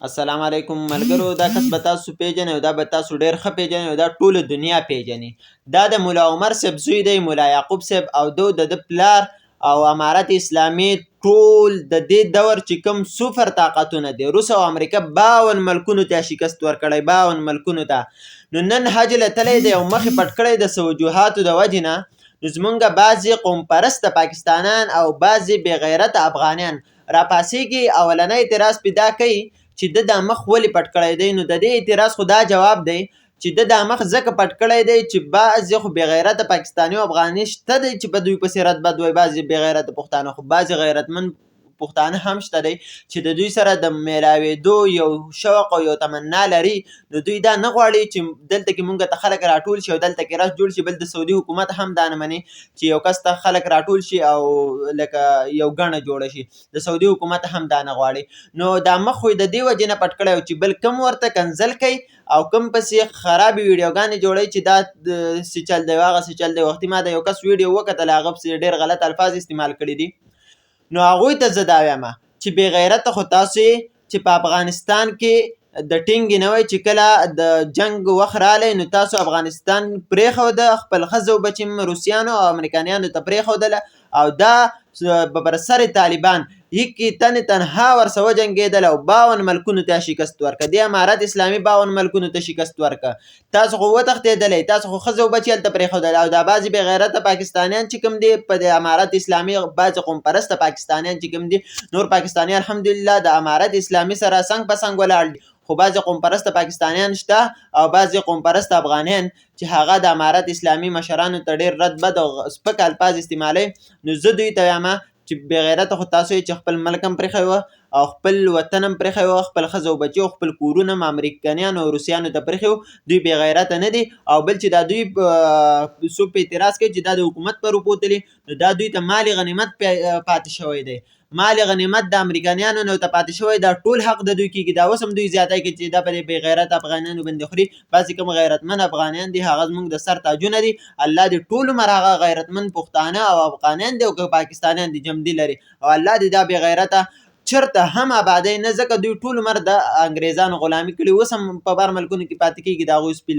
السلام علیکم ملګرو. دا کس به تاسو پیژنئ او دا به تاسو ډېر ښه پیژنئ او دا ټوله دنیا پیژني. دا د ملا عمر صاحب زوی دی، ملا یعقوب صاحب، او د ده پلار او امارت اسلامي ټول د دې دور چې کوم سوپر طاقتونه دي، روس او امریکا 52 ملکونو ته شکست ورکړی، 52 ملکونو ته. نو نن حج له تلی دی او مخې پټ کړی د څه وجوهاتو د وجې نه. نو زمونږ بعضې قوم پرسته پاکستانیان او بعضې بې غیرته افغانیان راپاڅېږي، اولنی اعتراض پې دا کوي چې ده دا مخ ولې پټ کړی دی. نو د دې اعتراض خو دا جواب دی چې ده دا مخ ځکه پټ کړی دی چې بعضې خو بې غیرته پاکستاني او افغاني شته دی چې په دوی پسې رد بد وایي، بعضې بې غیرته پښتانه، خو بعضې غیرتمند پښتانه هم شته دی چې د دوی سره د میلاوېدو یو شوق او یو تمنا لري. نو دوی دا نه غواړي چې دلته کې مونږ ته خلک راټول شي او دلته کې رش جوړ شي. بل د سعودي حکومت هم دا نه مني چې یو کس ته خلک راټول شي او لکه یو ګڼه جوړه شي. د سعودي حکومت هم دا نه غواړي. نو دا مخ خو یې د دې وجې نه پټ کړی چې بل کم ورته کنځل کوي او کم پسې خرابې ویډیوګانې جوړوي چې دا څه چل دی هغسې چل دی. وختي ما د یو کس ویډیو وکتل، هغه پسې ډېر غلط الفاظ استعمال کړي دي. نو هغوی ته زه دا وایم چې بې غیرته خو تاسو چې په افغانستان کې د ټینګې نه وئ چې کله د جنګ وخت رالی نو تاسو افغانستان پرېښوده، خپل ښځه او بچي روسیانو او امریکانیانو ته پرېښودله او دا بر سر طالبان یکې تنې تنها ورسره وجنګېدل او 52 ملکونو ته شکست ورکړه. دې امارت اسلامي 52 ملکونو ته شکست ورکړه. تاسو خو وتښتېدلی، تاسو خو ښځه او بچي هلته پرېښودل. او دا بعضې بې غیرته پاکستانیان چې کوم دي په د امارت اسلامي، بعضې قوم پرسته پاکستانیان چې کوم دي، نور پاکستانیان الحمدلله د امارت اسلامي سره څنګ په څنګ ولاړ دي. خو بعضې قوم پرسته پاکستانیان شته او بعضې قوم پرسته افغانیان چې هغه د امارت اسلامي مشرانو ته ډېر رد بد او سپک الفاظ استعمالوي. نو زه دوی ته وایم چې بې غیرته خو تاسو یې چې خپل ملک هم پرېښی او خپل وطن هم پرېښی، خپل ښځه او بچي او خپل کورونه هم امریکایانو او روسیانو ته پرېښی. دوی بې غیرته نه دي. او بل چې دا دوی څوک په اعتراض کوي چې دا د حکومت پر وپوتلي، نو دا دوی ته مال غنیمت پاتې شوی دی. مال غنیمت د امریکایانو نه ته پاتې شوی، دا ټول حق د دوی کېږي. دا اوس هم دوی زیاتی کوي چې دا په دې بې غیرته افغانیانو باندې خوري. بعضې کوم غیرتمند افغانیان دي هغه زموږ د سر تاجونه دي. الله دې ټول عمر هغه غیرتمند پښتانه او افغانیان دي او که پاکستانیان دي جمدي لري، او الله دې دا بې غیرته چرته هم ابادۍ نه، ځکه دوی ټول عمر د انګریزانو غلامي کړي، اوس هم په بر ملکونو کې پاتې کېږي، د هغوی سپي